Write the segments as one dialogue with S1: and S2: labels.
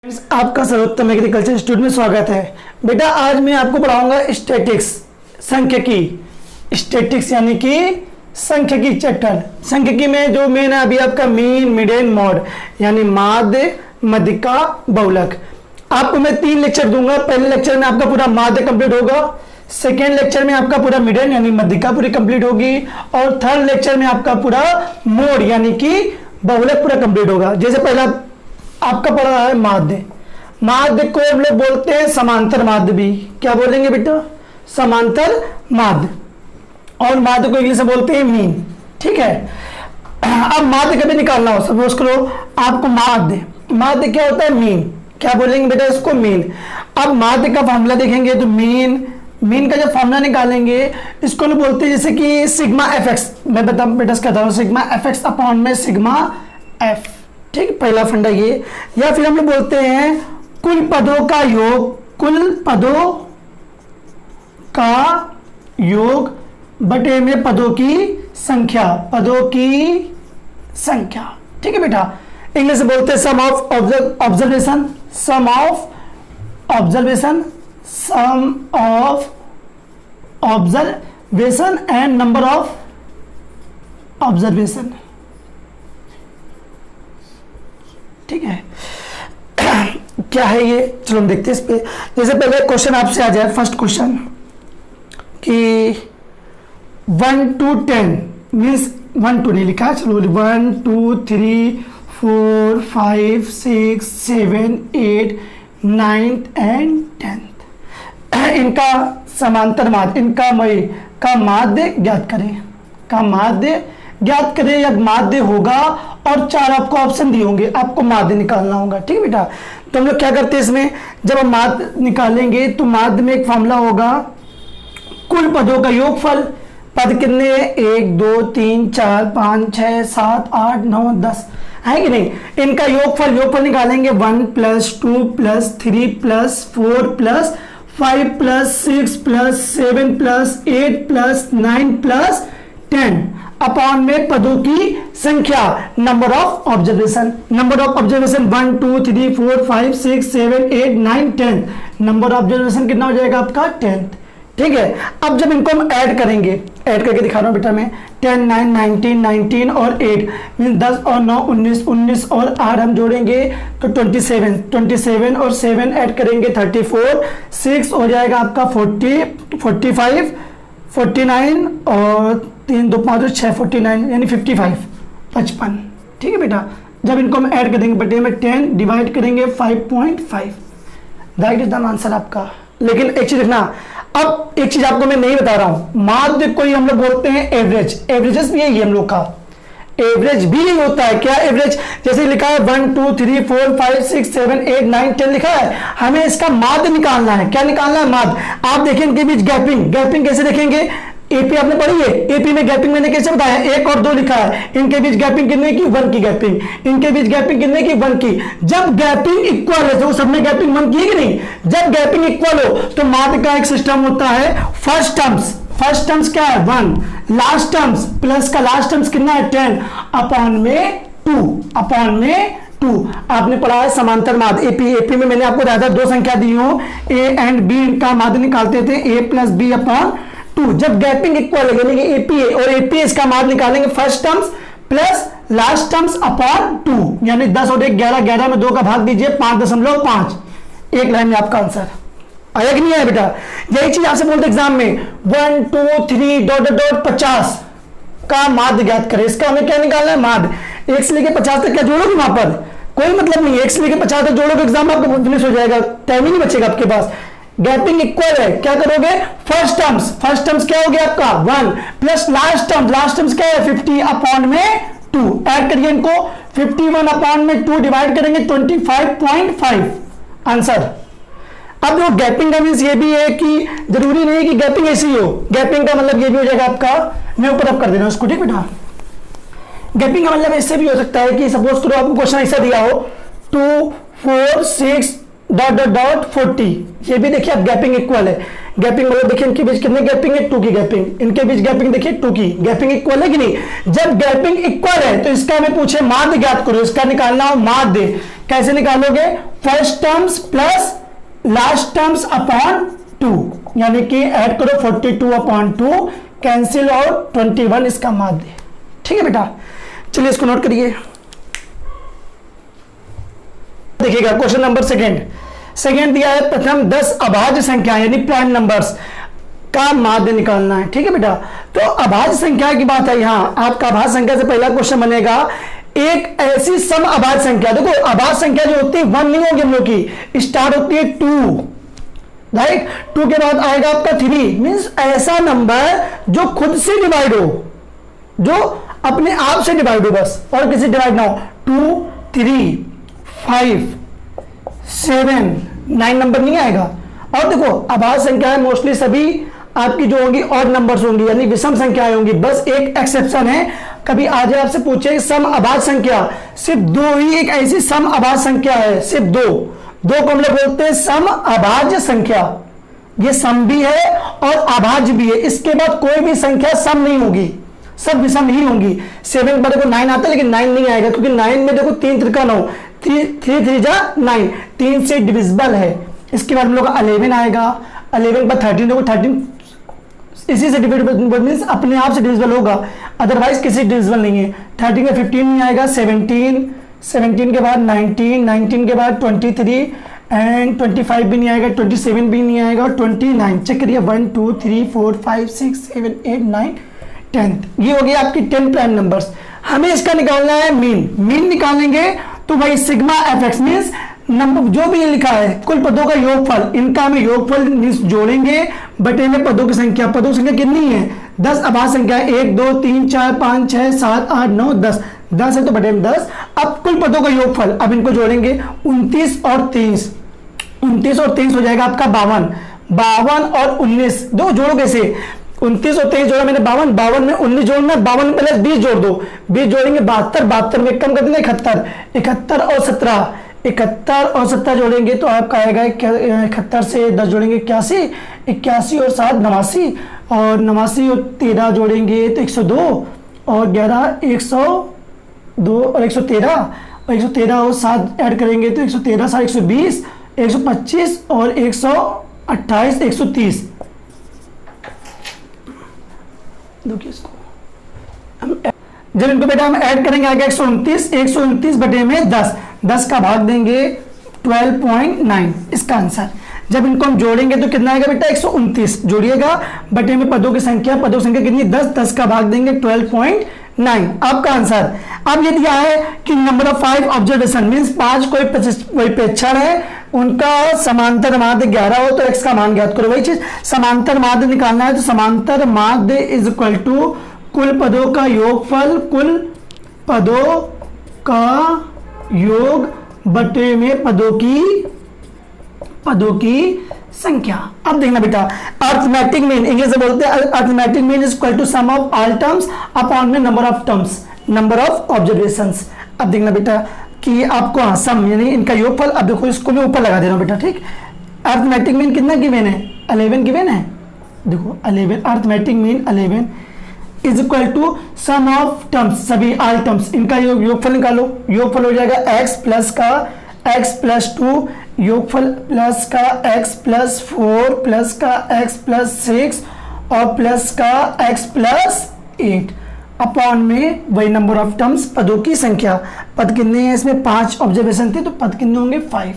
S1: Friends, आपका सर्वोत्तम agriculture institute में स्वागत है। बेटा आज मैं आपको पढ़ाऊंगा स्टैटिक्स, सांख्यिकी। स्टैटिक्स यानी कि सांख्यिकी चैप्टर। सांख्यिकी में जो मेन है अभी आपका मीन, मीडियन, मॉड यानी माध्य, मध्यिका, बहुलक। आपको मैं 3 लेक्चर दूंगा। पहले लेक्चर में आपका पूरा माध्य कंप्लीट होगा, सेकेंड लेक्चर में आपका पूरा मीडियन यानी मध्यिका पूरी कंप्लीट होगी, और थर्ड लेक्चर में आपका पूरा मोड यानी कि बहुलक पूरा कंप्लीट होगा। जैसे पहला आपका पढ़ा है माध्य। माध्य को हम लोग बोलते हैं समांतर माध्य भी। क्या बोलेंगे बेटा? समांतर माध्य। और माध्य को इंग्लिश में बोलते हैं मीन। ठीक है। अब माध्य कभी निकालना हो, सपोज करो आपको माध्य क्या होता है? मीन। क्या बोलेंगे बेटा इसको? मीन। अब माध्य का फॉर्मूला देखेंगे तो मीन का जब फॉर्मूला निकालेंगे इसको लोग बोलते हैं जैसे कि सिग्मा एफ एक्स। मैं बेटा कहता हूँ सिग्मा एफ एक्स अपॉन में सिग्मा एफ। ठीक, पहला फंडा ये। या फिर हम लोग बोलते हैं कुल पदों का योग बटे में पदों की संख्या। ठीक है बेटा। इंग्लिश में बोलते हैं sum of observation and number of observation. ठीक है। क्या है ये? चलो हम देखते हैं इस पे। जैसे पहले क्वेश्चन आपसे आ जाए, फर्स्ट क्वेश्चन कि 1 to 10 मीन्स 1 2 नहीं लिखा है। चलो 1 2 3 4 5 6 7 8 9 एंड 10 इनका समांतर माध्य, इनका माध्य ज्ञात करें या माध्य होगा, और 4 आपको ऑप्शन दिए होंगे, आपको माध्य निकालना होगा। ठीक है बेटा। तो हम लोग क्या करते हैं इसमें, जब हम माध्य निकालेंगे तो माध्य में एक फॉर्मूला होगा कुल पदों का योगफल। पद कितने? 1 2 3 4 5 6 7 8 9 10 है कि नहीं? इनका योगफल निकालेंगे 1 + 2 + 3 + 4 + 5 + 6 + 7 + 8 + 9 + 10 अपॉन में पदों की संख्या, number of observation 1 2 3 4 5 6 7 8 9 10। Number of observation कितना हो जाएगा आपका? 10। ठीक है। अब जब इनको हम ऐड करके दिखा रहा हूं बेटा मैं। 10 9 19 और 8 मीन 10 और 9 19 और 8 हम जोड़ेंगे तो 27 और 7 ऐड करेंगे 34, 6 हो जाएगा आपका 40 45 49 और 3 2 5 6 49 यानी 55 55। ठीक है बेटा। जब इनको हम ऐड करेंगे बटे में 10 डिवाइड करेंगे 5.5, दैट इज द आंसर आपका। लेकिन एक चीज देखना, अब एक चीज आपको मैं नहीं बता रहा हूं। माध्य को ही हम लोग बोलते हैं एवरेजेस भी यही हम लोग का एवरेज भी यही होता है। क्या एवरेज? जैसे लिखा है 1 2 3 4 5 6 7 8 9 10 लिखा है, हमें इसका माध्य निकालना है। क्या निकालना है? माध्य। आप देखें इनके बीच गैपिंग कैसे देखेंगे? एपी आपने पढ़ी है? एपी में गैपिंग मैंने कैसे बताया? 1 और 2 लिखा है। इनके बीच गैपिंग कितने की? 1 की गैपिंग। इनके बीच गैपिंग कितने की? 1 की। जब गैपिंग इक्वल है तो सबने गैपिंग 1 की है कि नहीं? जब गैपिंग इक्वल हो तो माध्य का एक सिस्टम होता है, फर्स्ट टर्म्स क्या है? 1, लास्ट टर्म्स प्लस का लास्ट टर्म्स कितना है? 10 अपॉन में 2। आपने पढ़ा है समांतर माध्य। एपी में मैंने आपको ज्यादा 2 संख्या दी हो, ए एंड बी का माध्य निकालते थे a + b अपॉन 2। जब गैपिंग इक्वल है यानी कि एपीए और एपीए इसका माध्य निकालेंगे first terms plus last terms upon 2 यानी 10 और 1 11, 11 में 2 का भाग दीजिए 5.5। एक लाइन में आपका आंसर आया कि नहीं आया बेटा? यही चीज आपसे बोलते एग्जाम में 1 2 3 ... 50 का माध्य ज्ञात करें। इसका हमें क्या निकालना है? माध्य। 1 से लेकर 50 तक क्या जोड़ोगे? वहां पर कोई मतलब नहीं है। 1 से लेकर 50 तक जोड़ोगे, एग्जाम आपका फिनिश हो जाएगा, टाइम ही नहीं बचेगा आपके पास। गैपिंग इक्वल है, क्या करोगे? फर्स्ट टर्म्स क्या हो गया आपका? 1 प्लस लास्ट टर्म्स क्या है? 50 अपॉन में 2 ऐड करिए इनको। 51 अपॉन में 2 डिवाइड करेंगे 25.5 आंसर। अब जो गैपिंग का मीन्स ये भी है कि जरूरी नहीं कि गैपिंग ऐसी हो। गैपिंग का मतलब ये भी हो जाएगा आपका, मैं ऊपर अप कर देना उसको। ठीक बेटा। गैपिंग का मतलब ऐसे भी हो सकता है कि सपोज करो आपको क्वेश्चन ऐसा दिया हो 2 4 6 डॉट डॉट डॉट 40, ये भी देखिए अब गैपिंग इक्वल है, गैपिंग मतलब देखिए इनके बीच कितने गैपिंग है, 2 की गैपिंग, इनके बीच गैपिंग देखिए 2 की गैपिंग इक्वल है कि नहीं। जब गैपिंग इक्वल है तो इसका हमें पूछे माध्य ज्ञात करो, इसका निकालना हो माध्य, कैसे निकालोगे, first terms plus last terms upon 2, यानी कि ऐड करो 42 अपॉन 2, कैंसिल और 21 इसका माध्य। ठीक है बेटा, चलिए इसको नोट करिए। देखिएगा क्वेश्चन नंबर सेकेंड दिया है, प्रथम 10 अभाज्य संख्या यानी प्राइम नंबर्स का माध्य निकालना है। ठीक है बेटा, तो अभाज्य संख्या की बात है, यहाँ आपका अभाज्य संख्या से पहला क्वेश्चन बनेगा, एक ऐसी सम अभाज्य संख्या, देखो अभाज्य संख्या जो होती है 1 नहीं होगी हम लोग की, स्टार्ट होती है 2, राइट, 2 के बाद आएगा आपका 3, मींस ऐसा नंबर जो खुद से डिवाइड हो, जो अपने आप से डिवाइड हो बस, और किसी डिवाइड ना हो, 2, 3, 5, 7, 9 नंबर नहीं आएगा। और देखो अभाज्य संख्या है मोस्टली सभी आपकी जो होंगी ऑड नंबर्स होंगी, यानी विषम संख्याएं होंगी, बस एक एक्सेप्शन है, कभी आज आपसे पूछे सम अभाज्य संख्या, सिर्फ 2 ही एक ऐसी सम अभाज्य संख्या है, सिर्फ 2 को हम लोग बोलते हैं सम अभाज्य संख्या, ये सम भी है और अभाज्य भी है, इसके बाद कोई भी संख्या सम नहीं होगी, सब विषम ही होंगी। 7 पर देखो 9 आता है, लेकिन 9 नहीं आएगा क्योंकि 9 में देखो 3 त्रिका 9, 3 जा 9, 3 से डिविजिबल है। इसके बाद हम लोग 11 आएगा, 11 पर 13 देखो 13 इसी से डिविजिबल मींस अपने आप से डिविजिबल होगा, अदरवाइज किसी डिविजिबल नहीं है। 13 में 15 नहीं आएगा, 17 के बाद 19 के बाद 23 एंड 25 भी नहीं आएगा, 27 भी नहीं आएगा और 29। चेक करिए 1 2 3 4 5 6 7 8 9 10, ये हो गया आपकी 10 प्राइम नंबर्स। हमें इसका निकालना है मीन निकालेंगे तो भाई sigma F x means number जो भी लिखा है कुल पदों का योगफल, इनका हमें योगफल मीन्स जोड़ेंगे बटे में पदों की संख्या, पदों की संख्या कितनी है 10 अभाज्य संख्या 1 2 3 4 5 6 7 8 9 10 है तो बटे में 10। अब कुल पदों का योगफल, अब इनको जोड़ेंगे 29 और 23 हो जाएगा आपका 52 और 19, दो जोड़ो कैसे, 29 और 23 जोड़ा मैंने 52 में 19 जोड़ना, 52 प्लस 20 जोड़ दो, 20 जोड़ेंगे 72 में कम कर देंगे 71 और 17 जोड़ेंगे तो आपका आएगा 71 से 10 जोड़ेंगे 81 और 7 89 और 89 और 13 जोड़ेंगे तो 102 और 11 102 और 113 और 7 ऐड करेंगे तो 113 7 120 125 और 128 130। देखिए इसको जब इनको बेटा हम ऐड करेंगे आगे 129 बटे में 10 का भाग देंगे 12.9 इसका आंसर। जब इनको हम जोड़ेंगे तो कितना आएगा बेटा 129 जोड़िएगा बटे में पदों की संख्या कितनी 10 का भाग देंगे 12.9 आपका आंसर। अब ये दिया है कि नंबर ऑफ 5 ऑब्जर्वेशन मींस 5 कोई प्रेक्षण है उनका समांतर माध्य 11 हो तो x का मान ज्ञात करो। वही चीज समांतर माध्य निकालना है तो समांतर माध्य इज इक्वल टू कुल पदों का योगफल, कुल पदों का योग बटे में पदों की संख्या। अब देखना बेटा अर्थमेटिक मीन इंग्लिश में बोलते हैं arithmetic mean is equal to sum of all terms upon में number of terms number of observations. अब देखना बेटा कि आपको सम यानी इनका योगफल, अब देखो इसको मैं ऊपर लगा दे रहा हूं बेटा ठीक। अर्थमेटिक मीन कितना गिवन है 11 गिवन है, देखो 11 arithmetic mean 11 is equal to sum of terms सभी ऑल टर्म्स इनका योगफल निकालो। योगफल हो जाएगा x प्लस का x प्लस 2 योगफल प्लस का x प्लस 4 प्लस का x प्लस 6 और प्लस का x प्लस 8 अपॉन में वही नंबर ऑफ टर्म्स पदों की संख्या। पद कितने हैं इसमें 5 ऑब्जर्वेशन थे तो पद कितने होंगे 5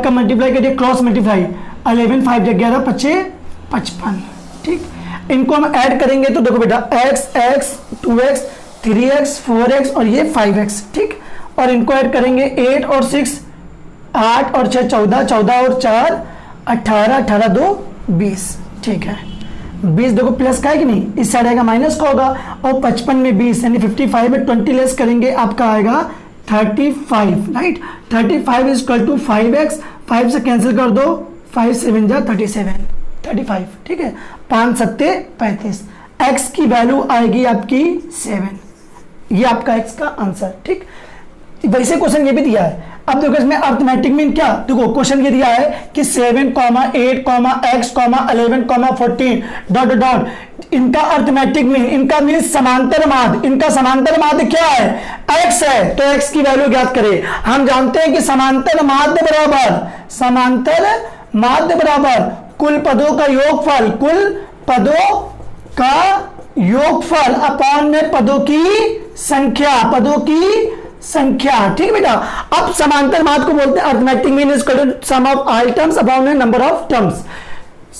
S1: का मल्टीप्लाई करिए क्रॉस मल्टीप्लाई 11 5 11 25 55 ठीक। इनको हम ऐड करेंगे तो देखो बेटा x 2x 3x 4x और ये 5x ठीक। और इनको ऐड करेंगे 8 और 6 8 और 6 14 14 और 4 18 18 2 20 ठीक है। 20 देखो प्लस का है कि नहीं, इस साइड आएगा माइनस का होगा और 55 में 20 यानी 55 में 20 लेस करेंगे आपका आएगा 35 right. 35 is equal to 5x 5 से कैंसिल कर दो 5 7 जा 35 ठीक है। 5 7 35 x की वैल्यू आएगी आपकी 7, ये आपका x का आंसर ठीक। वैसे क्वेश्चन ये भी दिया है अब देखो इसमें अर्थमेटिक मीन क्या, देखो क्वेश्चन ये दिया है कि 7, 8, x, 11, 14 डॉट डॉट, इनका अर्थमेटिक मीन, इनका मीन समांतर माध्य, इनका समांतर माध्य क्या है, x है, तो x की वैल्यू ज्ञात करें। हम जानते हैं कि समांतर माध्य बराबर कुल पदों का योगफल, कुल पदों का योगफल अपॉन में पदों की संख्या, ठीक है बेटा। अब समांतर माध्य को बोलते हैं arithmetic mean is equal to sum of all terms upon में नंबर ऑफ टर्म्स।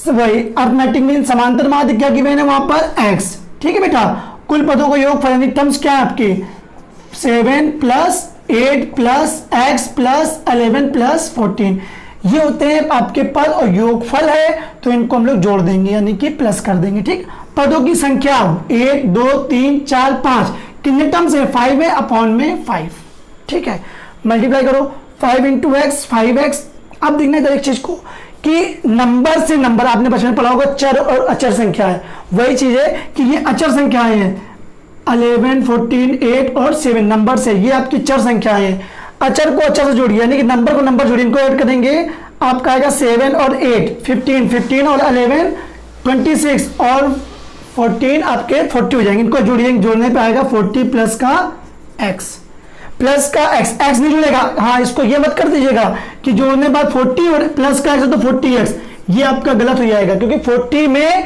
S1: वही अर्थमेटिक मीन समांतर माध्य क्या गिवन है वहां पर x, ठीक है बेटा। कुल पदों का योगफल यानी टर्म्स क्या है आपके 7 plus 8 plus x plus 11 plus 14, ये होते हैं आपके पद और योगफल है, तो इनको हम लोग जोड़ देंगे यानी कि प्लस कर देंगे, ठीक। पदों की संख्या 1 2 3 4 5, कितने टर्म्स है 5 है, अपॉन में 5, ठीक है। मल्टीप्लाई करो 5 इंटू एक्स 5x। अब देखना है एक चीज को कि नंबर से नंबर, आपने बचपन में पढ़ा होगा चर और अचर संख्या है, वही चीज है कि ये अचर संख्याएं हैं 11 14 8 और 7 नंबर से, ये आपकी चर संख्याएं हैं। अचर को अचर से जोड़िए यानी कि नंबर को नंबर जोड़िए, इनको ऐड करेंगे आपका आएगा 7 और 8 15, 15 और 11 26 और 14 आपके 40 हो जाएंगे। इनको जोड़ने पे आएगा 40 प्लस का x, x नहीं जुड़ेगा, हाँ इसको ये मत कर दीजिएगा कि जोड़ने बाद 40 और प्लस का x है तो 40x, ये आपका गलत हो जाएगा क्योंकि 40 में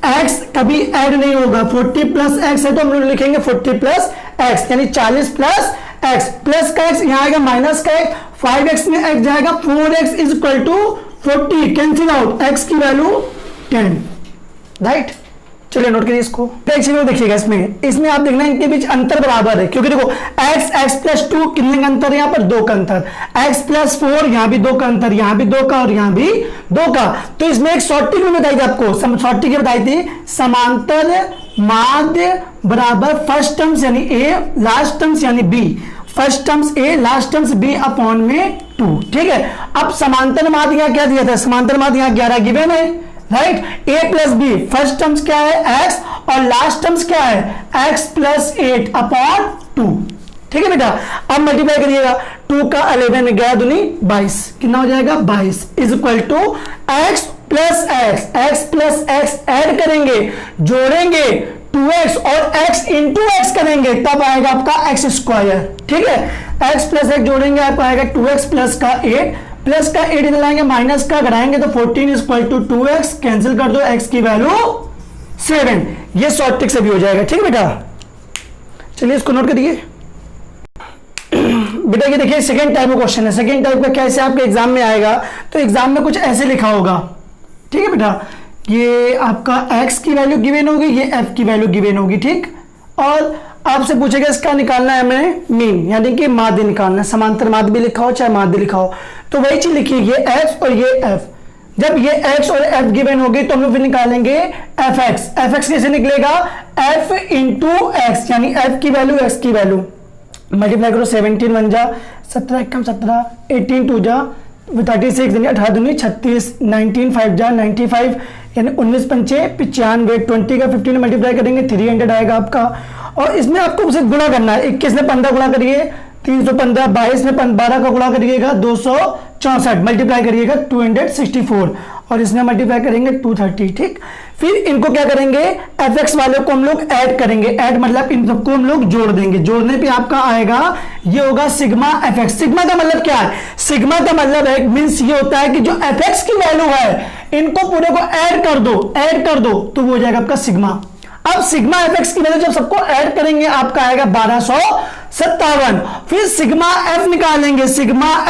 S1: x कभी ऐड नहीं होगा। 40 प्लस x है तो हम लोग लिखेंगे 40 प्लस x यानी 40 प्लस x, प्लस का x यहाँ आएगा माइनस का x, 5x में x जाएगा 4x is equal to 40, cancel out, x की वैल्यू 10, राइट। चलिए नोट करिए इसको, एक चीज देखिएगा इसमें आप देखना इनके बीच अंतर बराबर है, क्योंकि देखो x प्लस 2 कितने का अंतर है, यहाँ पर 2 का अंतर, x प्लस 4 यहाँ भी 2 का अंतर, यहाँ भी 2 का और यहाँ भी 2 का। तो इसमें एक शॉर्ट ट्रिक में बताई थी आपको, शॉर्ट ट्रिक बताई थी, समांतर माध्य बराबर फर्स्ट टर्म्स यानी a लास्ट टर्म्स यानी b, first terms a last terms b upon में 2, ठीक है। अब समांतर माध्य यहाँ क्या दिया था, समांतर माध्य यहाँ 11 गिवन है, right. a plus B, first terms क्या है x और लास्ट टर्म्स क्या है x प्लस 8 अपॉन 2, ठीक है बेटा। अब मल्टीप्लाई करिएगा 2 का 11 गया दूनी 22, कितना हो जाएगा 22 is equal to x plus x add करेंगे, जोड़ेंगे 2x और x इंटू एक्स करेंगे, तब आएगा आपका x स्क्वायर, ठीक है। x प्लस x जोड़ेंगे आपको आएगा 2x प्लस का 8, प्लस का 8 इधर लाएंगे माइनस का घटाएंगे तो 14 is equal to 2x, cancel कर दो x की वैल्यू 7, ये शॉर्ट ट्रिक से भी हो जाएगा, ठीक है बेटा। चलिए इसको नोट करिए बेटा। ये देखिए सेकंड टाइप का क्वेश्चन है, सेकंड टाइप का कैसे आपके एग्जाम में आएगा, तो एग्जाम में कुछ ऐसे लिखा होगा, ठीक है बेटा। ये आपका x की वैल्यू गिवन होगी, ये f की वैल्यू गिवन होगी, ठीक। और आपसे पूछेगा इसका निकालना है हमें मीन यानी कि माध्य निकालना है, समांतर माध्य भी लिखा हो चाहे माध्य लिखा हो, तो वही चीज लिखिए ये x और ये f। जब ये x और f गिवन होगी तो हम लोग फिर निकालेंगे fx कैसे निकलेगा, f इंटू एक्स यानी f की वैल्यू x की वैल्यू, मल्टीप्लाई करो 17 1 जा 17 एकम 17, 18 2 जा 36 18 दूनी 36, 19 5 जा 95 यानी 19 पंचे 95, 20 का 15 मल्टीप्लाई करेंगे 300 आएगा आपका। और इसमें आपको उसे गुणा करना है, 21 में 15 गुणा करिए 315, 22 में 12 का गुणा करिएगा 264, मल्टीप्लाई करिएगा 264 और इसमें मल्टीप्लाई करेंगे 230, ठीक। फिर इनको क्या करेंगे, fx वाले को हम लोग ऐड करेंगे, ऐड मतलब इन सबको हम लोग जोड़ देंगे, जोड़ने पे आपका आएगा ये होगा सिग्मा fx। सिग्मा का मतलब क्या है, सिग्मा का मतलब है मींस ये होता है कि जो fx की वैल्यू है इनको पूरे को ऐड कर दो तो वो हो जाएगा आपका सिग्मा। अब सिग्मा fx की वैल्यू जब सबको ऐड करेंगे आपका आएगा 1257, फिर सिग्मा f निकालेंगे, सिग्मा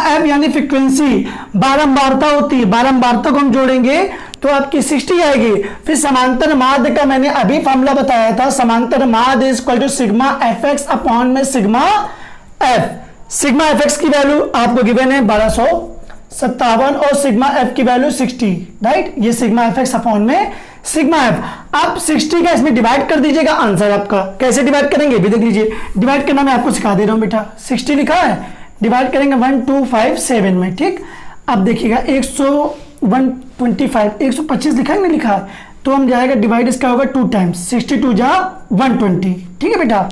S1: f यानी फ्रीक्वेंसी, बारंबारता होती है, बारंबारता को हम जोड़ेंगे तो आपकी 60 आएगी। फिर समांतर माध्य का मैंने अभी फॉर्मूला बताया था, समांतर माध्य is equal to sigma fx upon में सिग्मा f। सिग्मा fx की वैल्यू आपको गिवन है 1257 और सिग्मा f की वैल्यू 60, राइट। ये सिग्मा fx अपॉन में सिग्मा f। आप 60 का इसमें डिवाइड कर दीजिएगा, आंसर आपका कैसे डिवाइड करेंगे भी देख लीजिए। डिवाइड करना मैं आपको सिखा दे रहा हूं बेटा, 60 लिखा है, डिवाइड करेंगे 1257 में, ठीक। अब देखिएगा 125 लिखा है नहीं लिखा है, तो हम जाएगा डिवाइड इसका होगा 2 टाइम्स, 62 जा 120, ठीक है बेटा।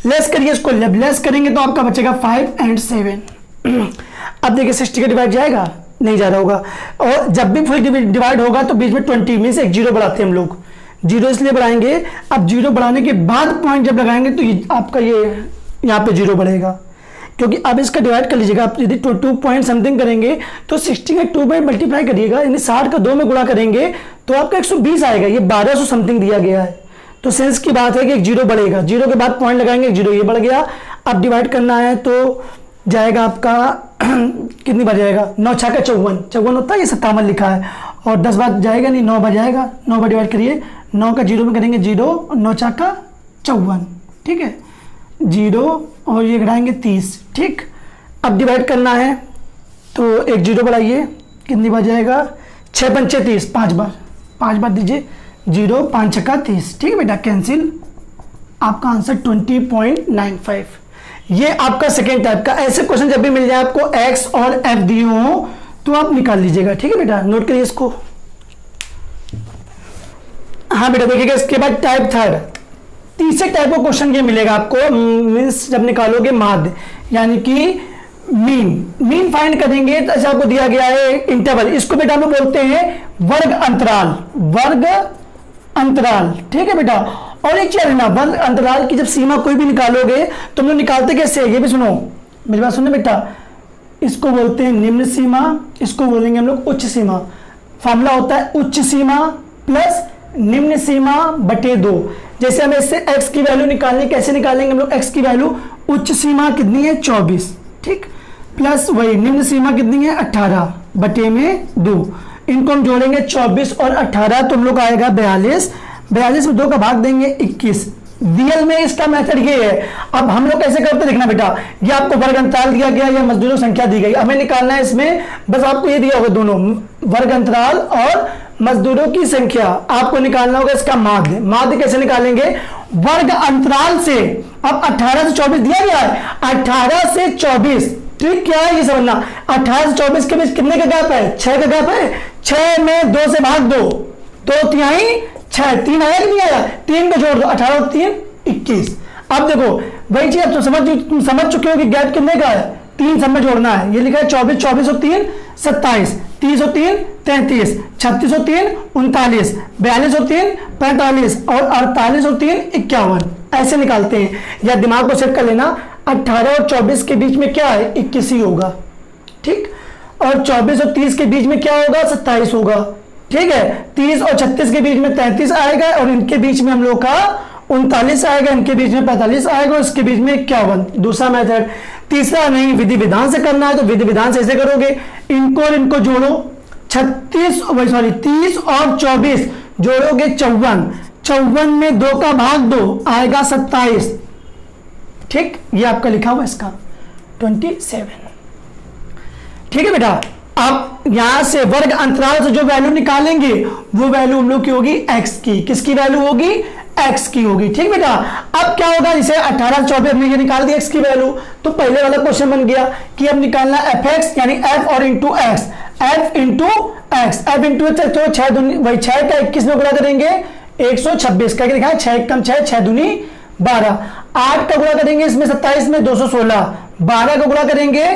S1: लेस करिए इसको, लेस करेंगे तो आपका बचेगा 5 और 7 अब देखिए 60 का डिवाइड जाएगा, नहीं जा रहा होगा। और जब भी फुल डिवाइड होगा तो बीच में 20 मीन्स एक जीरो बढ़ाते हैं हम लोग, जीरो इसलिए बढ़ाएंगे। अब जीरो बढ़ाने के बाद पॉइंट जब लगाएंगे तो आपका ये यहाँ पे जीरो बढ़ेगा, क्योंकि अब इसका डिवाइड कर लीजिएगा। आप यदि 2 पॉइंट समथिंग करेंगे तो 60 का 2 में मल्टीप्लाई करिएगा, यानी 60 का 2 में गुणा करेंगे तो आपका 120 आएगा। ये 1200 समथिंग दिया गया है, तो सेंस की बात है कि एक जीरो बढ़ेगा, जीरो के बाद पॉइंट लगाएंगे, जीरो ये बढ़ गया। अब डिवाइड करना है तो जाएगा आपका कितनी बार जाएगा, 9 छक्का 54, 54 होता है, ये 57 लिखा है। और 10 बार जाएगा नहीं, 9 बार जाएगा, 9 बार डिवाइड करिए, 9 का जीरो में करेंगे जीरो, 9 छक्का 54, ठीक है, जीरो और ये घटाएंगे 30, ठीक। अब डिवाइड करना है तो एक जीरो बढ़ाइए, कितनी बार जाएगा, 6 पंचे 30, 5 बार, 5 बार दीजिए, जीरो 5 छक्का 30, ठीक है बेटा, कैंसिल। आपका आंसर 20.95। ये आपका सेकेंड टाइप का। ऐसे क्वेश्चन जब भी मिल जाए आपको एक्स और एफ दिए हो तो आप निकाल लीजिएगा, ठीक है बेटा, नोट करिए इसको। हाँ बेटा देखिएगा, इसके बाद टाइप थर्ड, तीसरे टाइप का क्वेश्चन ये मिलेगा आपको, मीन्स जब निकालोगे माध्य, यानी कि मीन फाइंड करेंगे तो ऐसा आपको दिया गया है इंटरवल, इसको बेटा हम बोलते हैं वर्ग अंतराल, वर्ग अंतराल, ठीक है बेटा। और एक चीज है ना, वर्ग अंतराल की जब सीमा कोई भी निकालोगे तो हम लोग निकालते कैसे, ये भी सुनो, मेरी बात सुनो बेटा, इसको बोलते हैं निम्न सीमा, इसको बोलेंगे हम लोग उच्च सीमा। फॉर्मूला होता है उच्च सीमा प्लस निम्न सीमा बटे 2। जैसे हमें इससे x की वैल्यू निकालनी, कैसे निकालेंगे हम लोग x की वैल्यू, उच्च सीमा कितनी है 24, ठीक, प्लस वही निम्न सीमा कितनी है 18 बटे में 2, इनको हम जोड़ेंगे 24 और 18 तो हम लोग आएगा 42, 42 में 2 का भाग देंगे 21। रियल में इसका मेथड ये है। अब हम लोग कैसे करते देखना बेटा, ये आपको वर्ग अंतराल दिया गया या मजदूरों की संख्या दी गई, हमें निकालना है इसमें, बस आपको ये दिया होगा दोनों, वर्ग अंतराल और मजदूरों की संख्या, आपको निकालना होगा इसका माध्य। माध्य कैसे निकालेंगे, वर्ग अंतराल से, अब 18 से 24 दिया गया है, 18 से 24, ठीक, क्या है ये समझना, 18 से 24 के बीच कितने का गैप है, 6 का गैप है, 6 में 2 से भाग दो, 2 तिहाई 6, 3 आया कि नहीं आया, 3 को जोड़ दो, 18 और 3 21। अब देखो वही चीज तुम समझ चुके हो कि गैप कितने का है, 3 सब में जोड़ना है, ये लिखा है 24, 24 और 3 27, 30 और 3 33, 36 और 3 39, 42 और 3 45 और 48 और 3 51, ऐसे निकालते हैं। या दिमाग को सेट कर लेना, 18 और 24 के बीच में क्या है 21 ही होगा, ठीक, और 24 और 30 के बीच में क्या होगा 27 होगा, ठीक है, 30 और 36 के बीच में 33 आएगा और इनके बीच में हम लोग का 39 आएगा, इनके बीच में 45 आएगा और इसके बीच में 51। दूसरा मेथड, तीसरा नहीं, विधि विधान से करना है तो विधि विधान से ऐसे करोगे, इनको और इनको जोड़ो, 30 और 24 जोड़ोगे 54, 54 में 2 का भाग दो आएगा 27, ठीक, ये आपका लिखा हुआ इसका 27, ठीक है बेटा। अब यहां से वर्ग अंतराल से जो वैल्यू निकालेंगे वो वैल्यू हम लोग की होगी x की, किसकी वैल्यू होगी, x की होगी, ठीक बेटा। अब क्या होगा, इसे 18 से 24 हमने ये निकाल दी x की वैल्यू, तो पहले वाला क्वेश्चन बन गया कि अब निकालना fx यानी f और into x, f into x, f into x तो 6 दूनी, वही 6 का 21 में गुणा करेंगे 126 का, लिखा है 6 कम 6, 6 दूनी 12, 8 का गुणा करेंगे इसमें 27 में 216, 12 का गुणा करेंगे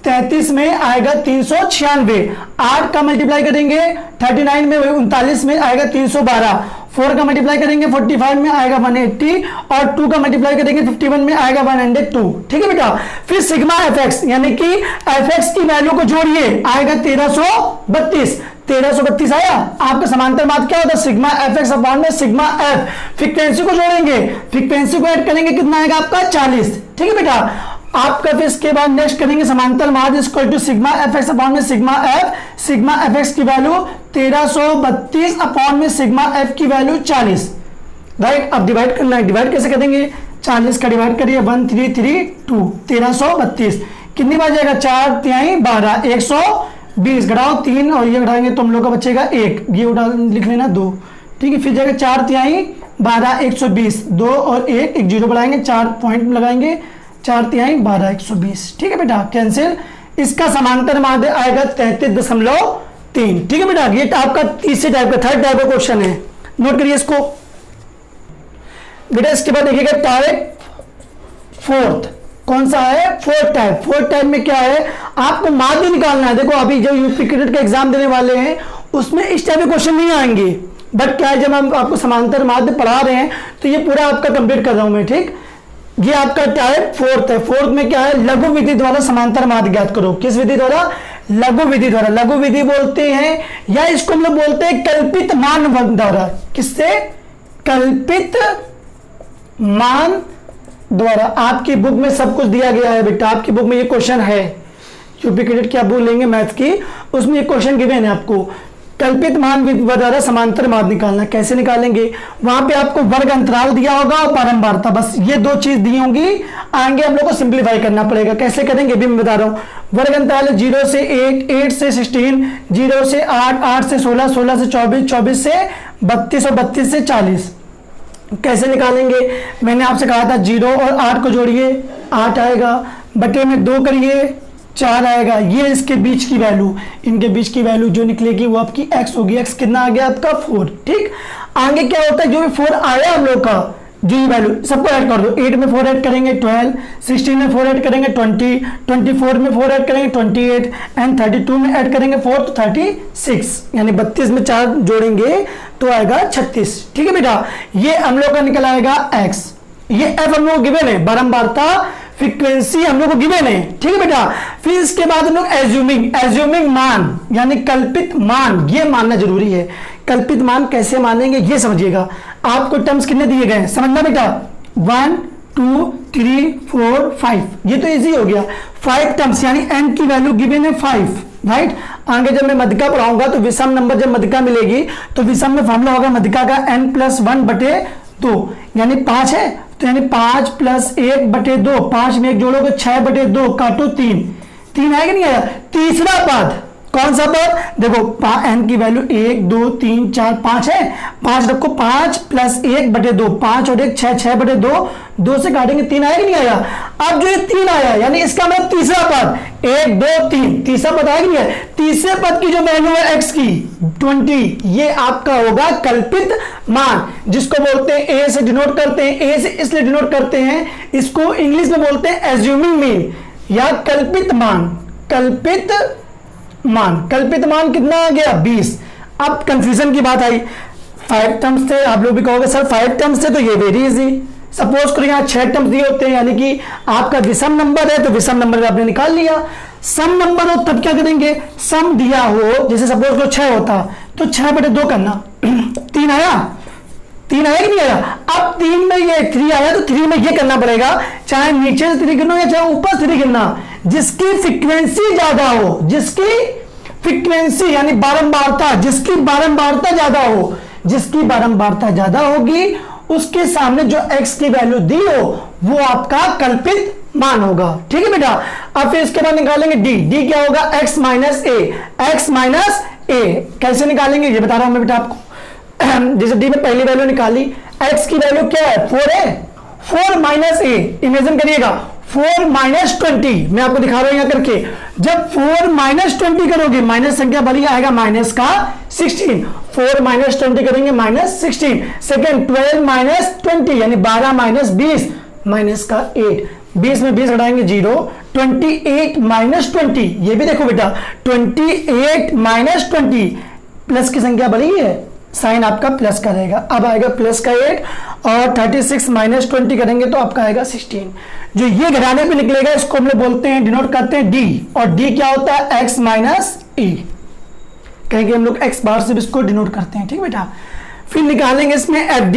S1: 33 में आएगा 396, 8 का मल्टीप्लाई करेंगे 39 में 39 में आएगा 312, 4 का मल्टीप्लाई करेंगे 45 में आएगा 180 और 2 का मल्टीप्लाई करेंगे 51 में आएगा 102, ठीक है बेटा। फिर सिग्मा fx यानी कि fx की वैल्यू को जोड़िए, आएगा 1332, 1332 आया। आपका समांतर माध्य क्या होता है, सिग्मा fx अपॉन में सिग्मा f। फ्रीक्वेंसी को जोड़ेंगे, फ्रीक्वेंसी को ऐड करेंगे, कितना आएगा आपका 40, ठीक है बेटा। आपका फिर इसके बाद नेक्स्ट करेंगे समांतर माध्य equal to sigma fx upon में सिग्मा f, सिग्मा fx की वैल्यू 1332 अपॉन में सिग्मा f की वैल्यू 40, राइट। अब डिवाइड करना है, डिवाइड कैसे करेंगे, 40 का डिवाइड करिए 1332, 1332 कितनी बार जाएगा, 4 तिहाई 12, 120 घटाओ 3 और ये घटाएंगे तो हम लोग का बचेगा 1, ये उठा लिख लेना 2, ठीक है। फिर जाएगा 4 तिहाई 12, 120, 2 और 1 जीरो बढ़ाएंगे, 4 पॉइंट लगाएंगे, 4 तिहाई 12, 120, ठीक है बेटा, कैंसिल। इसका समांतर माध्य आएगा 33.3, ठीक है बेटा। ये आपका तीसरे टाइप का, थर्ड टाइप का क्वेश्चन है, नोट करिए इसको बेटा। इसके बाद देखिएगा टाइप फोर्थ, कौन सा है, फोर्थ टाइप। फोर्थ टाइप में क्या है, आपको माध्य निकालना है। देखो अभी जो यूपी क्रेडिट का एग्जाम देने वाले हैं उसमें इस टाइप के क्वेश्चन नहीं आएंगे, बट क्या है जब हम आपको समांतर माध्य पढ़ा रहे हैं तो ये पूरा आपका कंप्लीट कर रहा हूं मैं, ठीक। ये आपका टाइप फोर्थ है। फोर्थ में क्या है, लघु विधि द्वारा समांतर माध्य ज्ञात करो। किस विधि द्वारा, लघु विधि द्वारा। लघु विधि बोलते हैं या इसको हम लोग बोलते हैं कल्पित मान द्वारा। किससे, कल्पित मान द्वारा। आपकी बुक में सब कुछ दिया गया है बेटा, आपकी बुक में ये क्वेश्चन है, यूपी क्रेडिट की आप बुक लेंगे मैथ की, उसमें ये क्वेश्चन गिवन है आपको, कल्पित मान द्वारा समांतर माध्य निकालना। कैसे निकालेंगे, वहां पे आपको वर्ग अंतराल दिया होगा और बारंबारता, बस ये दो चीज दी होंगी। आगे हम लोग को सिंप्लीफाई करना पड़ेगा। कैसे करेंगे भी मैं बता रहा हूं। वर्ग अंतराल 0 से 8, 8 से 16, 0 से 8, 8 से 16, 16 से 24, 24 से 32 और 32 से 40। कैसे निकालेंगे, मैंने आपसे कहा था 0 और 8 को जोड़िए 8 आएगा, बटे में 2 करिए 4 आएगा। ये इसके बीच की वैल्यू, इनके बीच की वैल्यू जो निकलेगी वो आपकी x होगी। x कितना आ गया आपका 4, ठीक। आगे क्या होता है, जो भी 4 आया हम लोग का, जो वैल्यू सबको ऐड कर दो। 8 में 4 ऐड करेंगे 12, 16 में 4 ऐड करेंगे 20, 24 में 4 ऐड करेंगे 28 एंड 32 में ऐड करेंगे 4 तो 36, यानी 32 में 4 जोड़ेंगे तो आएगा 36, ठीक है बेटा। ये हम लोग का निकल आएगा x। ये f हम लोग गिवन है, बारंबारता फ्रीक्वेंसी हम लोग को गिवन है, ठीक है बेटा। फिर इसके बाद हम लोग एज्यूमिंग मान यानी कल्पित मान, ये मानना जरूरी है। कल्पित मान कैसे मानेंगे ये समझिएगा। आपको टर्म्स कितने दिए गए हैं समझना बेटा, 1 2 3 4 5, ये तो इजी हो गया। 5 टर्म्स यानी n की वैल्यू गिवन है 5, राइट। आगे जब मैं मध्यिका पढ़ाऊंगा तो विषम नंबर जब मध्यिका मिलेगी तो विषम में फॉर्मूला होगा मध्यिका का n+1/2, यानी 5 है तो यानी 5 + 1/2, 5 में 1 जोड़ोगे 6/2, काटो 3, 3 आएगा नहीं आया। तीसरा पद कौन सा पद, देखो n की वैल्यू 1 2 3 4 5 है, 5 रखो, 5 + 1/2, 5 और 1 6, 6/2, 2 से काटेंगे 3 आएगा नहीं आया। अब जो ये 3 आया यानी इसका मतलब तीसरा पद, 1 2 3, तीसरा पद आएगा नहीं है। तीसरे पद की जो वैल्यू है x की 20, ये आपका होगा कल्पित मान, जिसको बोलते हैं a से डिनोट करते हैं। a से इसलिए डिनोट करते हैं, इसको इंग्लिश में बोलते हैं एज्यूमिंग मीन या कल्पित मान। कल्पित मान कितना आ गया 20। अब कंफ्यूजन की बात आई, 5 टर्म्स थे, आप लोग भी कहोगे सर 5 टर्म्स थे तो ये वेरी इजी। सपोज करो यहाँ 6 टर्म्स दिए होते हैं, यानी कि आपका विषम नंबर है तो विषम नंबर आपने निकाल लिया। सम नंबर हो तब क्या करेंगे, सम दिया हो, जैसे सपोज करो 6 होता तो 6/2 करना, 3 आया, 3 आया कि नहीं आया। अब 3 में ये 3 आया तो 3 में ये करना पड़ेगा, चाहे नीचे से 3 गिनो या चाहे ऊपर से 3 गिनना, जिसकी फ्रीक्वेंसी ज्यादा हो, जिसकी फ्रीक्वेंसी यानी बारंबारता, जिसकी बारंबारता ज्यादा हो, जिसकी बारंबारता ज्यादा होगी उसके सामने जो x की वैल्यू दी हो वो आपका कल्पित मान होगा, ठीक है बेटा। अब फिर इसके बाद निकालेंगे d क्या होगा, x माइनस a। कैसे निकालेंगे ये बता रहा हूं मैं बेटा आपको। जैसे d में पहली वैल्यू निकाली, x की वैल्यू क्या है 4 है, 4 - a, इमेजिन करिएगा 4 - 20, मैं आपको दिखा रहा हूं यहां करके। जब 4 - 20 करोगे माइनस संख्या बड़ी आएगा माइनस का 16, 4 - 20 करेंगे -16। सेकेंड 12 - 20 यानी 12 - 20 माइनस का 8, 20 में 20 घटाएंगे 0, 28 - 20, ये भी देखो बेटा 28 - 20, प्लस की संख्या बड़ी है, साइन आपका प्लस का रहेगा। अब आएगा प्लस का 8 और 36 - 20 करेंगे तो आपका आएगा 16। जो ये घटाने पे निकलेगा इसको हम लोग बोलते हैं, डिनोट करते हैं d, और d क्या होता है x - a, कहेंगे हम लोग x बार से भी इसको डिनोट करते हैं, ठीक बेटा। फिर निकालेंगे इसमें fd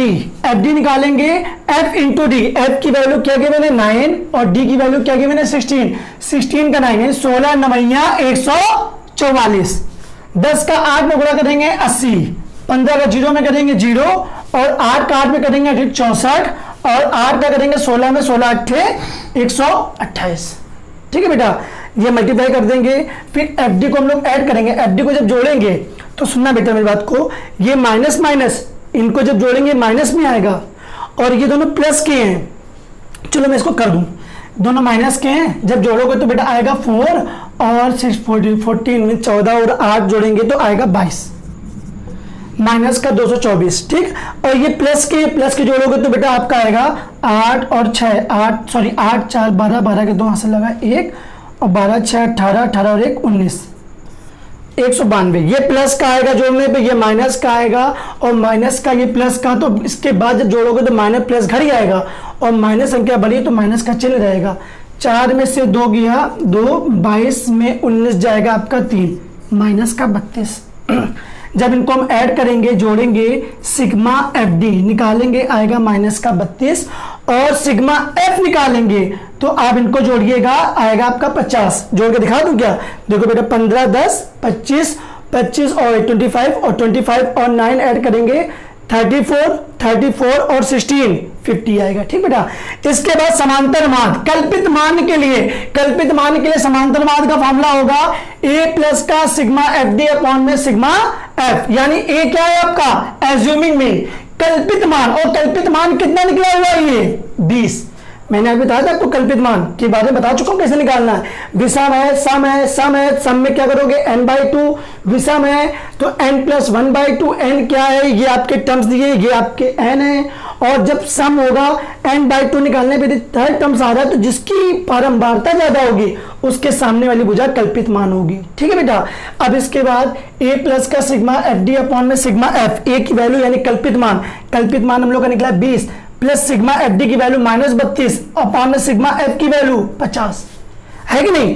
S1: निकालेंगे f × d। f की वैल्यू क्या गिवन है 9 और d की वैल्यू क्या गिवन है 16, 16 का 9 है 16 9 144, 10 का 8 में गुणा करेंगे 80, 15 का 0 में करेंगे 0 और 8 का 8 में करेंगे 64 और 8 का करेंगे 16 में 16 8 128, ठीक है बेटा। ये मल्टीप्लाई कर देंगे, फिर एफडी को हम लोग ऐड करेंगे। एफडी को जब जोड़ेंगे तो सुनना बेटा मेरी बात को, ये माइनस माइनस इनको जब जोड़ेंगे माइनस में आएगा और ये दोनों प्लस के हैं। चलो मैं इसको कर दूं, दोनों माइनस के हैं, जब जोड़ोगे तो बेटा आएगा 4 और 6 14 में 14 और 8 जोड़ेंगे तो आएगा 22। माइनस का 224, ठीक। और ये प्लस के जोड़ोगे तो बेटा आपका आएगा 8 और 6, 8 4 12, 12 के 2 हाथ से लगा 1 और 12 6 18, 18 और 1 19, 192। ये प्लस का आएगा जोड़ने पे, ये माइनस का आएगा और माइनस का ये प्लस का, तो इसके बाद जब जोड़ोगे तो माइनस प्लस घर ही आएगा और माइनस संख्या बढ़ी तो माइनस का चिन्ह रहेगा। 4 में से 2 गया 2, 22 में 19 जाएगा आपका 3, माइनस का 32। जब इनको हम ऐड करेंगे जोड़ेंगे सिग्मा एफ डी निकालेंगे आएगा माइनस का 32 और सिग्मा एफ निकालेंगे तो आप इनको जोड़िएगा आएगा आपका 50। जोड़ के दिखा दूं क्या? देखो बेटा 15 10 25 25 और 25 और 25 और 9 ऐड करेंगे 34 और 16 50 आएगा, ठीक बेटा। इसके बाद समांतर माद, कल्पित मान के लिए समांतर माद का फॉर्मूला होगा a प्लस का सिग्मा एफ डी अपॉन में सिग्मा एफ, यानी a क्या है आपका एज्यूमिंग में कल्पित मान, और कल्पित मान कितना निकला हुआ है ये 20। मैंने अभी बताया था आपको कल्पित मान के बारे में बता चुका हूं कैसे निकालना है। विषम है, सम में क्या करोगे n/2, विषम है तो n+1/2, n क्या है ये आपके टर्म्स दिए, ये आपके n है, और जब सम होगा n/2 निकालने पे थर्ड टर्म्स आ रहा है तो जिसकी बारंबारता ज्यादा होगी उसके सामने वाली भुजा कल्पित मान होगी, ठीक है बेटा। अब इसके बाद a प्लस का सिग्मा एफ डी अपॉन में सिग्मा एफ, a की वैल्यू यानी कल्पित मान हम लोग का निकला 20 प्लस सिग्मा एफ डी की वैल्यू -32 अपॉन में सिग्मा एफ की वैल्यू 50 है कि नहीं।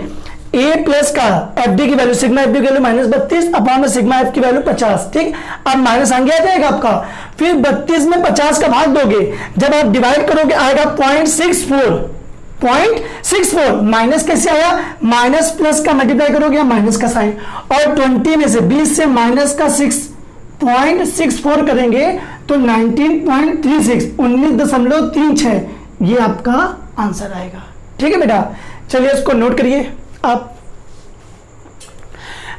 S1: a प्लस का एफ डी की वैल्यू सिग्मा एफ डी की वैल्यू -32 अपॉन में सिग्मा एफ की वैल्यू 50, ठीक। अब माइनस आगे आ जाएगा आपका, फिर 32 में 50 का भाग दोगे, जब आप डिवाइड करोगे आएगा 0.64, माइनस कैसे आया, माइनस प्लस का मल्टीप्लाई करोगे माइनस का साइन, और 20 में से 20 से माइनस का 6.64 करेंगे तो 19.36, 19.36 ये आपका आंसर आएगा, ठीक है बेटा। चलिए इसको नोट करिए आप।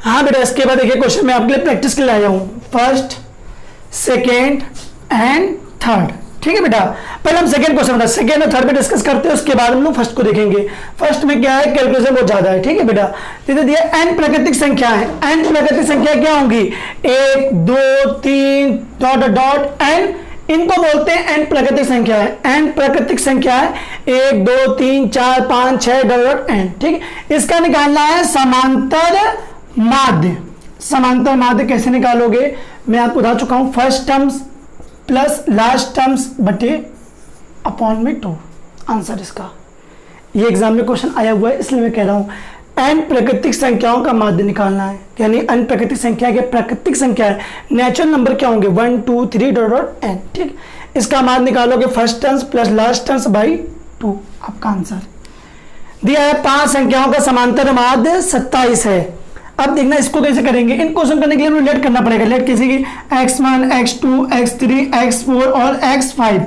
S1: हाँ बेटा, इसके बाद देखिए क्वेश्चन मैं आपके लिए प्रैक्टिस के लिए आया हूं, फर्स्ट सेकेंड एंड थर्ड, ठीक है बेटा। पहले हम सेकेंड क्वेश्चन सेकेंड और थर्ड पे डिस्कस करते हैं, उसके बाद हम लोग फर्स्ट को देखेंगे। फर्स्ट में क्या है, कैलकुलेशन बहुत ज्यादा है, ठीक है बेटा। दे दिया n प्राकृतिक संख्या है, n प्राकृतिक संख्या क्या होंगी 1 2 3 डॉट n, इनको बोलते हैं n प्राकृतिक संख्या है। n प्राकृतिक संख्या है 1 2 3 4 5 6 डॉट n, ठीक। इसका निकालना है समांतर माध्य। समांतर माध्य कैसे निकालोगे मैं आपको बता चुका हूं, first terms plus last terms बटे अपॉन में 2, आंसर इसका। ये एग्जाम में क्वेश्चन आया हुआ है इसलिए मैं कह रहा हूं n प्राकृतिक संख्याओं का माध्य निकालना है, यानी n प्राकृतिक संख्या के प्राकृतिक संख्या है, नेचुरल नंबर क्या होंगे 1 2 3 डॉट n, ठीक। इसका माध्य निकालोगे first terms plus last terms by 2, आपका आंसर दिया है। 5 संख्याओं का समांतर माध्य 27 है। अब देखना इसको कैसे करेंगे, इन क्वेश्चन करने के लिए हमें लेट करना पड़ेगा, लेट किसी की x1 x2 x3 x4 और x5,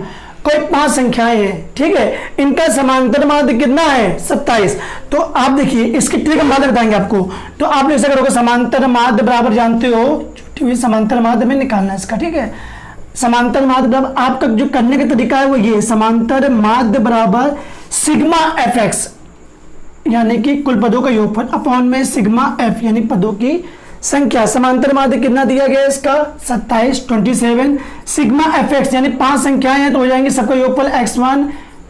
S1: कोई 5 संख्याएं हैं, ठीक है। इनका समांतर माध्य कितना है 27। तो आप देखिए इसकी ट्रिक हम बाद में बताएंगे आपको। तो आप ऐसा करोगे समांतर माध्य बराबर जानते हो छुट्टी हुई समांतर माध्य में निकालना है इसका, ठीक है। समांतर माध्य बराबर आपका जो करने का तरीका है वो ये, समांतर माध्य बराबर सिग्मा एफ एक्स यानी कि कुल पदों का योगफल अपॉन में सिग्मा एफ यानी पदों की संख्या। समांतर माध्य कितना दिया गया इसका 27 27, सिग्मा एफ एक्स यानी 5 संख्याएं हैं तो हो जाएंगे सबका योगफल x1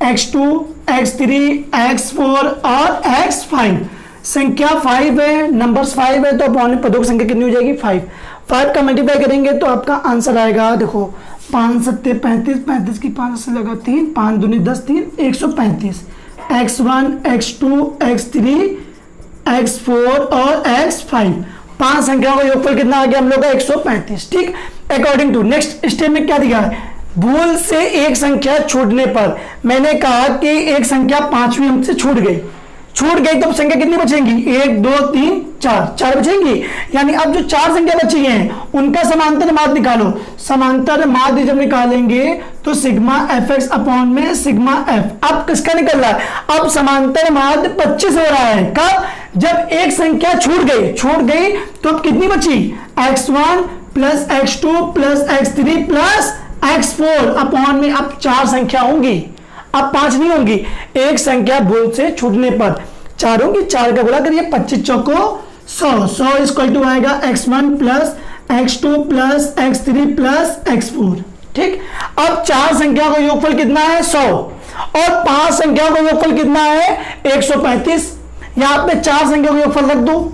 S1: x2 x3 x4 और x5। संख्या 5 है, नंबर्स 5 है तो अपॉन में पदों की संख्या कितनी हो जाएगी 5 का मल्टीप्लाई करेंगे तो आपका आंसर आएगा, देखो 5 7 35, 35 की 5 से लगा 3, 5 दूनी 10 3 135, x1 x2 x3 x4 और x5, 5 संख्याओं का योगफल कितना आ गया हम लोग का 135, ठीक। अकॉर्डिंग टू नेक्स्ट स्टेप में क्या दिया है, भूल से एक संख्या छूटने पर, मैंने कहा कि एक संख्या 5वीं हमसे छूट गई तो अब संख्या कितनी बचेंगी 1 2 3 4 बचेंगी, यानी अब जो 4 संख्या बची हैं उनका समांतर माध्य निकालो। समांतर माध्य जब निकालेंगे तो सिग्मा एफ एक्स अपॉन में सिग्मा एफ। अब किसका निकल रहा है, अब समांतर माध्य 25 हो रहा है, कब जब एक संख्या छूट गई तो अब कितनी बची x1 plus x2 plus x3 plus x4 upon में अब 4 संख्या होंगी, अब 5 नहीं होंगी। एक संख्या भूल से छूटने पर 4 होंगी, 4 का गुणा करिए 25 चौको 100 इक्वल टू आएगा x1 plus x2 plus x3 plus x4। ठीक, अब 4 संख्याओं का योगफल कितना है 100 और 5 संख्याओं का योगफल कितना है 135। यहां पे 4 संख्याओं का योगफल रख दो,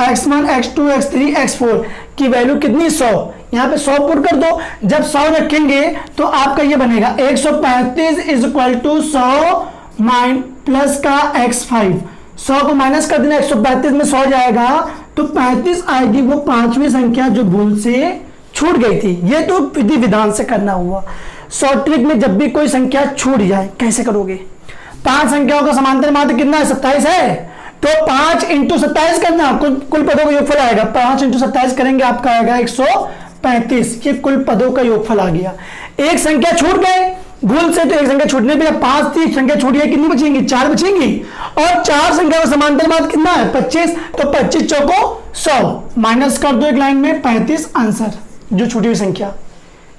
S1: x1 x2 x3 x4 की वैल्यू कितनी 100, यहां पे 100 पुट कर दो। जब 100 रखेंगे तो आपका ये बनेगा 135 इज इक्वल टू 100 प्लस का x5। 100 को माइनस कर देना, 135 में 100 जाएगा तो 35 आएगी, वो 5वीं संख्या जो भूल से छूट गई थी। ये तो विधि विधान से करना हुआ। शॉर्ट ट्रिक में जब भी कोई संख्या छूट जाए कैसे करोगे? 5 संख्याओं का समांतर माध्य कितना है 27 है, तो 5 इंटू 27 करना, कुल पदों का योगफल आएगा। 5 इंटू 27 करेंगे आपका आएगा 135। ये कुल पदों का योगफल आ गया। एक संख्या छूट गए भूल से, तो एक संख्या छूटने पे 5 थी, संख्या छूट गई, कितनी बचेंगी 4 बचेंगी। और 4 संख्या का समांतर माध्य कितना है 25, तो 25 चौको 100 माइनस कर दो एक लाइन में 35 आंसर जो छूटी हुई संख्या।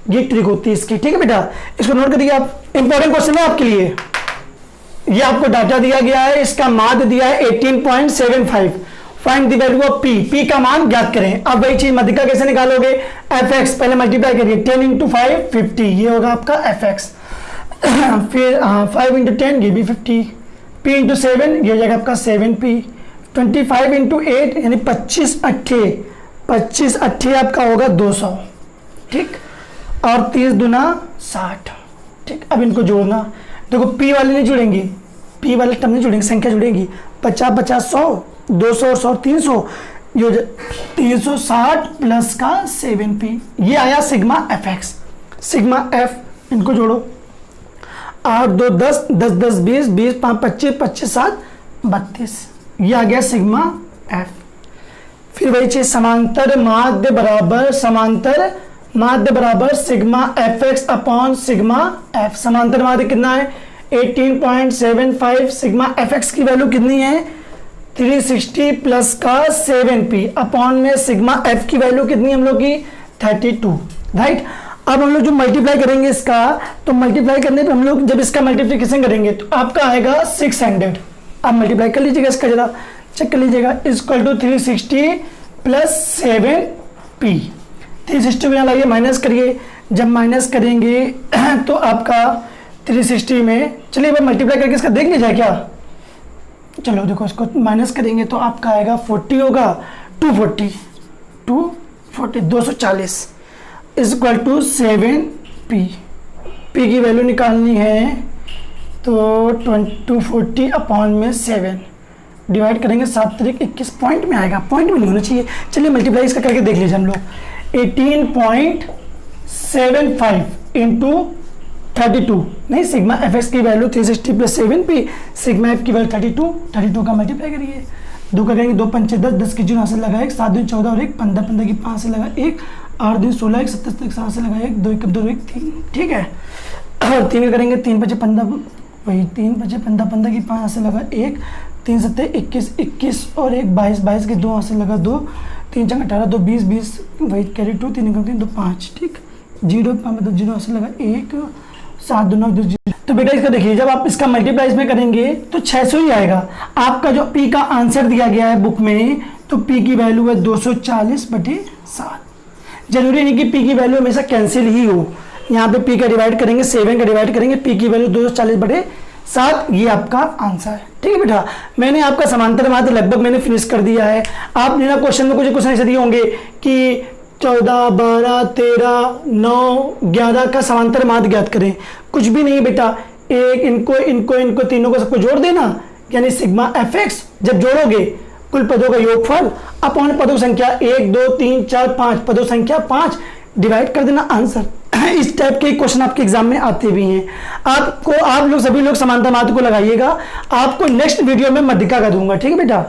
S1: ये ट्रिक होती है इसकी। ठीक है बेटा, इसको नोट करिए आप। इंपॉर्टेंट क्वेश्चन है आपके लिए। ये आपको डाटा दिया गया है, इसका माध्य दिया है 18.75। Find the value of P, P का मान ज्ञात करें। अब वही चीज मध्यिका कैसे निकालोगे, एफ एक्स पहले मल्टीप्लाई करिए, 10 इंटू 5 50, ये होगा आपका एफ एक्स। फिर 5 इंटू 10 ये भी 50, पी इंटू 7 ये हो जाएगा आपका 7p, 25 इंटू 8 यानी 25 अट्ठे आपका होगा 200। ठीक, और 30 दूना 60। ठीक, अब इनको जोड़ना, देखो p वाले नहीं जुड़ेंगी, p वाले टर्म नहीं जुड़ेंगे, संख्या जुड़ेंगी। 50 50 100, 200 और 100 300, ये 360 प्लस का 7p, ये आया sigma F x. Sigma F, इनको जोड़ो, 8 2 10, 10 10 20, 20 5 25, 25 7 32, ये आ गया सिग्मा एफ। फिर वही चीज समांतर माध्य बराबर sigma F x upon sigma F. समांतर माध्य कितना है 18.75, सिग्मा एफ एक्स की वैल्यू कितनी है 360 प्लस का 7p अपॉन में सिग्मा एफ की वैल्यू कितनी हम लोग की 32। राइट, अब हम लोग जो मल्टीप्लाई करेंगे इसका, तो मल्टीप्लाई करने पे हम लोग जब इसका मल्टीप्लिकेशन करेंगे तो आपका आएगा 600। आप मल्टीप्लाई कर लीजिएगा इसका, जरा चेक कर लीजिएगा, इक्वल टू 360 प्लस 7p। 360 में लाइए माइनस करिए, जब माइनस करेंगे तो आपका 360 में, चलिए अब मल्टीप्लाई करके इसका देख लीजिए क्या। चलो देखो, इसको माइनस करेंगे तो आपका आएगा 40 होगा, 240 240 is equal to 7p। p की वैल्यू निकालनी है तो 240 अपॉन में 7 डिवाइड करेंगे 7 तरीक 21 पॉइंट में आएगा, पॉइंट में नहीं होना चाहिए। चलिए मल्टीप्लाई इसका करके देख लीजिए हम लोग, 18.75 इंटू 32, नहीं सिग्मा एफ एक्स की value 360 plus 7p, sigma F की वैल्यू 32 का मल्टीप्लाई करिए, 2 का करेंगे 2 पंचे 10, 10 की 0 से लगा 1, 7 दिन 14 और 1 15, 15 की 5 से लगा 1, 8 दिन 16 1, 17 तक 7 से लगा 1, 2 1 2 1 3। ठीक है, और 3 का करेंगे 3 बचे 15, वही 3 बचे 15, 15 की 5 से लगा 1, 3 7 21 21 और 1 22, 22 के 2 से लगा 2, 3 4 18 2 20 20, वही कैरी 2, 3 3 2 5। ठीक, 0 मतलब 0 से लगा 1, 7 2 9 2 0। तो बेटा इसका देखिए, जब आप इसका मल्टीप्लाई इसमें करेंगे तो 600 ही आएगा। आपका जो p का आंसर दिया गया है बुक में, तो p की वैल्यू है 240/7। जरूरी नहीं कि p की वैल्यू हमेशा कैंसिल ही हो, यहाँ पे p का डिवाइड करेंगे 7 का डिवाइड करेंगे, p की वैल्यू 240/7, ये आपका आंसर है। ठीक है बेटा, मैंने आपका समांतर माध्य लगभग मैंने फिनिश कर दिया है। आपने ना क्वेश्चन में कुछ क्वेश्चन ऐसे दिए होंगे कि 14 12 13 9 11 का समांतर माध्य ज्ञात करें, कुछ भी नहीं बेटा, एक इनको तीनों को सबको जोड़ देना, यानी सिग्मा एफ एक्स। जब जोड़ोगे कुल पदों का योगफल अपॉन पदों संख्या 1 2 3 4 5, पदों संख्या 5 डिवाइड कर देना आंसर। इस टाइप के क्वेश्चन आपके एग्जाम में आते भी हैं। आप लोग सभी लोग समांतर माध्य को लगाइएगा, आपको नेक्स्ट वीडियो में मध्यिका का दूंगा। ठीक है बेटा।